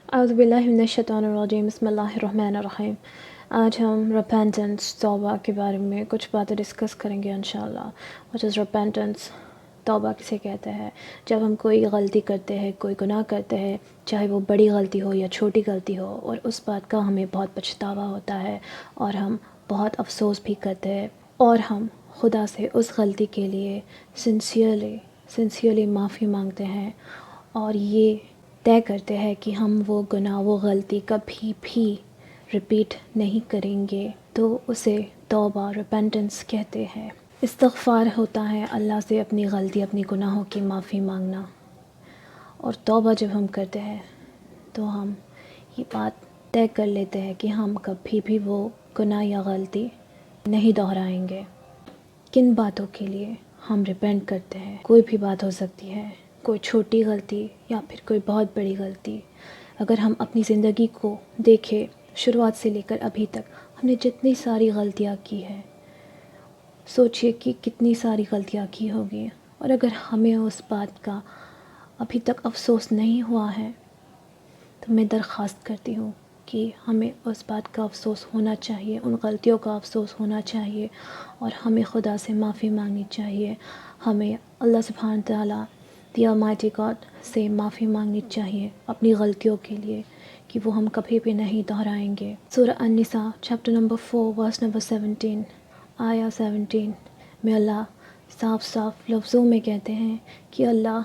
اعوذ باللہ من الشیطان الرجیم بسم اللہ الرحمن الرحیم۔ آج ہم ریپینٹنس توبہ کے بارے میں کچھ باتیں ڈسکس کریں گے انشاءاللہ۔ which is repentance، توبہ کسے کہتے ہیں؟ جب ہم کوئی غلطی کرتے ہیں، کوئی گناہ کرتے ہیں، چاہے وہ بڑی غلطی ہو یا چھوٹی غلطی ہو، اور اس بات کا ہمیں بہت پچھتاوا ہوتا ہے اور ہم بہت افسوس بھی کرتے ہیں، اور ہم خدا سے اس غلطی کے لیے سنسیئرلی معافی مانگتے ہیں، اور یہ طے کرتے ہیں کہ ہم وہ گناہ، وہ غلطی کبھی بھی ریپیٹ نہیں کریں گے، تو اسے توبہ ریپینٹنس کہتے ہیں۔ استغفار ہوتا ہے اللہ سے اپنی غلطی، اپنی گناہوں کی معافی مانگنا، اور توبہ جب ہم کرتے ہیں تو ہم یہ بات طے کر لیتے ہیں کہ ہم کبھی بھی وہ گناہ یا غلطی نہیں دہرائیں گے۔ کن باتوں کے لیے ہم ریپینٹ کرتے ہیں؟ کوئی بھی بات ہو سکتی ہے، کوئی چھوٹی غلطی یا پھر کوئی بہت بڑی غلطی۔ اگر ہم اپنی زندگی کو دیکھیں، شروعات سے لے کر ابھی تک ہم نے جتنی ساری غلطیاں کی ہیں، سوچئے کہ کتنی ساری غلطیاں کی ہوگی، اور اگر ہمیں اس بات کا ابھی تک افسوس نہیں ہوا ہے تو میں درخواست کرتی ہوں کہ ہمیں اس بات کا افسوس ہونا چاہیے، ان غلطیوں کا افسوس ہونا چاہیے، اور ہمیں خدا سے معافی مانگنی چاہیے۔ ہمیں اللہ سبحانہ تعالیٰ دی آلمائٹی گاڈ سے معافی مانگنی چاہیے اپنی غلطیوں کے لیے، کہ وہ ہم کبھی بھی نہیں دہرائیں گے۔ سورہ النساء چیپٹر نمبر 4 ورس نمبر 17 آیا 17 میں اللہ صاف صاف لفظوں میں کہتے ہیں کہ اللہ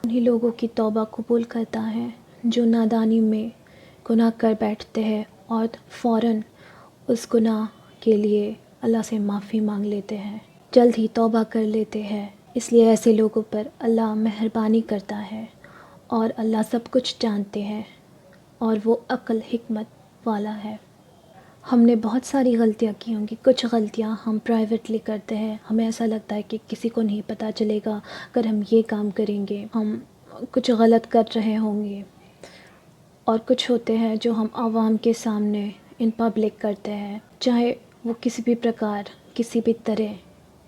انہی لوگوں کی توبہ قبول کرتا ہے جو نادانی میں گناہ کر بیٹھتے ہیں اور فوراً اس گناہ کے لیے اللہ سے معافی مانگ لیتے ہیں، جلد ہی توبہ کر لیتے ہیں۔ اس لیے ایسے لوگوں پر اللہ مہربانی کرتا ہے، اور اللہ سب کچھ جانتے ہیں، اور وہ عقل حکمت والا ہے۔ ہم نے بہت ساری غلطیاں کی ہوں گی، کچھ غلطیاں ہم پرائیویٹلی کرتے ہیں، ہمیں ایسا لگتا ہے کہ کسی کو نہیں پتہ چلے گا اگر ہم یہ کام کریں گے، ہم کچھ غلط کر رہے ہوں گے، اور کچھ ہوتے ہیں جو ہم عوام کے سامنے ان پبلک کرتے ہیں، چاہے وہ کسی بھی پرکار، کسی بھی طرح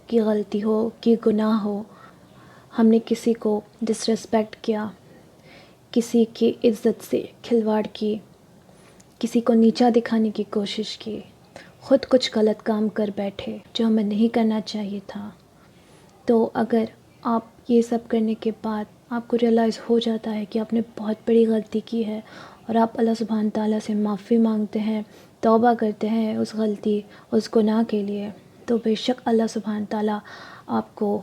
کی غلطی ہو، کی گناہ ہو۔ ہم نے کسی کو ڈس ریسپیکٹ کیا، کسی کی عزت سے کھلواڑ کی، کسی کو نیچا دکھانے کی کوشش کی، خود کچھ غلط کام کر بیٹھے جو ہمیں نہیں کرنا چاہیے تھا۔ تو اگر آپ یہ سب کرنے کے بعد آپ کو ریئلائز ہو جاتا ہے کہ آپ نے بہت بڑی غلطی کی ہے، اور آپ اللہ سبحانہ تعالیٰ سے معافی مانگتے ہیں، توبہ کرتے ہیں اس غلطی، اس گناہ کے لیے، تو بے شک اللہ سبحانہ تعالیٰ آپ کو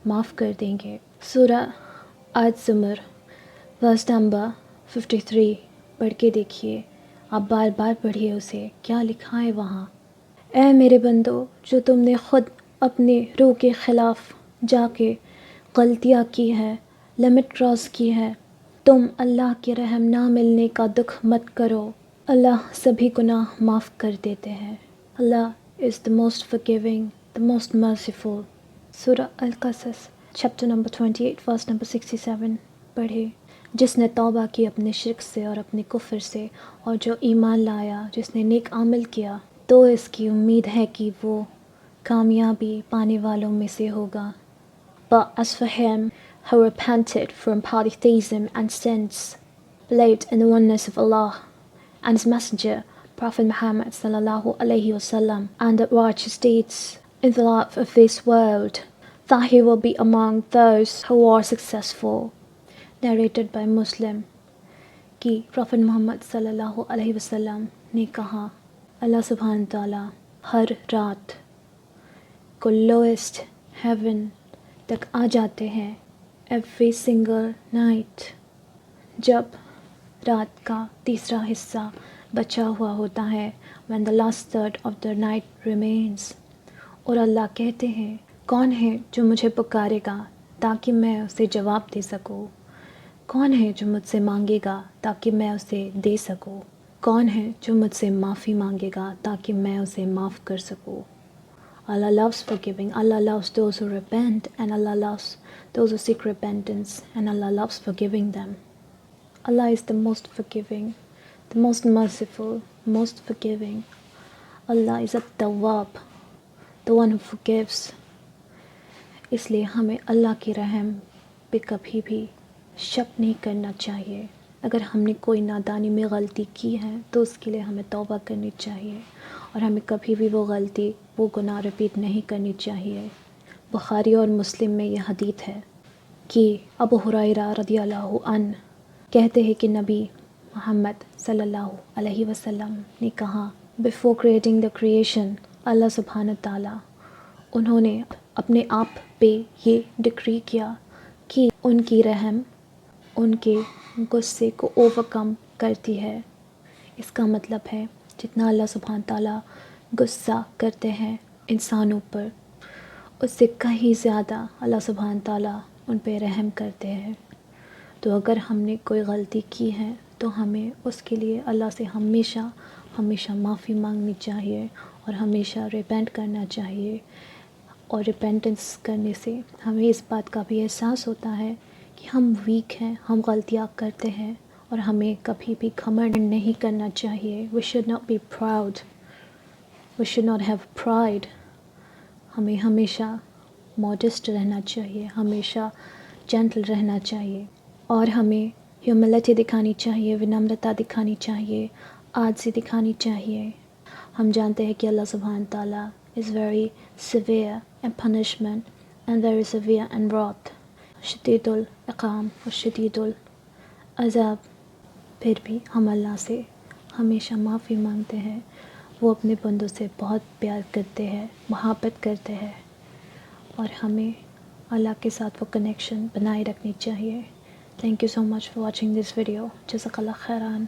معاف کر دیں گے۔ سورہ الزمر ورس نمبر 53 پڑھ کے دیکھیے، آپ بار بار پڑھیے اسے، کیا لکھا ہے وہاں۔ اے میرے بندو، جو تم نے خود اپنے روح کے خلاف جا کے غلطیاں کی ہے، لمٹ کراس کی ہے، تم اللہ کے رحم نہ ملنے کا دکھ مت کرو، اللہ سبھی گناہ معاف کر دیتے ہیں۔ اللہ is the most forgiving, the most merciful۔ سورہ القصص چیپٹر نمبر 28 ورس نمبر 67 پڑھے۔ جس نے توبہ کی اپنے شرک سے اور اپنے کفر سے، اور جو ایمان لایا، جس نے نیک عمل کیا، تو اس کی امید ہے کہ وہ کامیابی پانے والوں میں سے ہوگا۔ But as for him who repented from polytheism and sins, believed in the oneness of Allah and His Messenger, Prophet Muhammad sallallahu alaihi wasallam, and the righteous deeds in the life of this world, that he will be among those who are successful۔ Narrated by Muslim، کہ profit محمد صلی اللہ علیہ وسلم نے کہا، اللہ سبحانہ تعالیٰ ہر رات کو لوئسٹ ہیون تک آ جاتے ہیں، ایوری سنگل نائٹ، جب رات کا تیسرا حصہ بچا ہوا ہوتا ہے، when the last third of the night remains، اور اللہ کہتے ہیں کون ہے جو مجھے پکارے گا تاکہ میں اسے جواب دے سکوں، کون ہے جو مجھ سے مانگے گا تاکہ میں اسے دے سکوں، کون ہے جو مجھ سے معافی مانگے گا تاکہ میں اسے معاف کر سکوں۔ Allah loves forgiving، Allah loves those who repent، and Allah loves those who seek repentance، and Allah loves forgiving them۔ Allah is the most forgiving، the most merciful، most forgiving۔ Allah is at-Tawwab، the one who forgives۔ اس لیے ہمیں اللہ کی رحم پہ کبھی بھی شک نہیں کرنا چاہیے۔ اگر ہم نے کوئی نادانی میں غلطی کی ہے تو اس کے لیے ہمیں توبہ کرنی چاہیے، اور ہمیں کبھی بھی وہ غلطی، وہ گناہ رپیٹ نہیں کرنی چاہیے۔ بخاری اور مسلم میں یہ حدیث ہے کہ ابو ہریرہ رضی اللہ عنہ کہتے ہیں کہ نبی محمد صلی اللہ علیہ وسلم نے کہا، بیفور کریٹنگ دا کریشن، اللہ سبحانہ تعالیٰ انہوں نے اپنے آپ پہ یہ ڈکری کیا کہ ان کی رحم ان کے غصے کو اوورکم کرتی ہے۔ اس کا مطلب ہے جتنا اللہ سبحانہ تعالیٰ غصہ کرتے ہیں انسانوں پر، اس سے کہیں زیادہ اللہ سبحانہ تعالیٰ ان پہ رحم کرتے ہیں۔ تو اگر ہم نے کوئی غلطی کی ہے تو ہمیں اس کے لیے اللہ سے ہمیشہ معافی مانگنی چاہیے، اور ہمیشہ ریپینٹ کرنا چاہیے۔ اور ریپینٹنس کرنے سے ہمیں اس بات کا بھی احساس ہوتا ہے کہ ہم ویک ہیں، ہم غلطیاں کرتے ہیں، اور ہمیں کبھی بھی گھمنڈ نہیں کرنا چاہیے۔ We should not be proud, we should not have pride. ہمیں ہمیشہ ماڈسٹ رہنا چاہیے، ہمیشہ جینٹل رہنا چاہیے، اور ہمیں ہیوملٹی دکھانی چاہیے، ونمرتا دکھانی چاہیے، عاجزی دکھانی چاہیے۔ ہم جانتے ہیں کہ اللہ سبحانہ تعالیٰ is very severe in punishment and very severe in wrath، شدید العقاب اور شدید العذاب۔ پھر بھی ہم اللہ سے ہمیشہ معافی مانگتے ہیں۔ وہ اپنے بندوں سے بہت پیار کرتے ہیں، محبت کرتے ہیں، اور ہمیں اللہ کے ساتھ وہ کنیکشن بنائے رکھنی چاہیے۔ Thank you so much for watching this video. جزاک اللہ خیران۔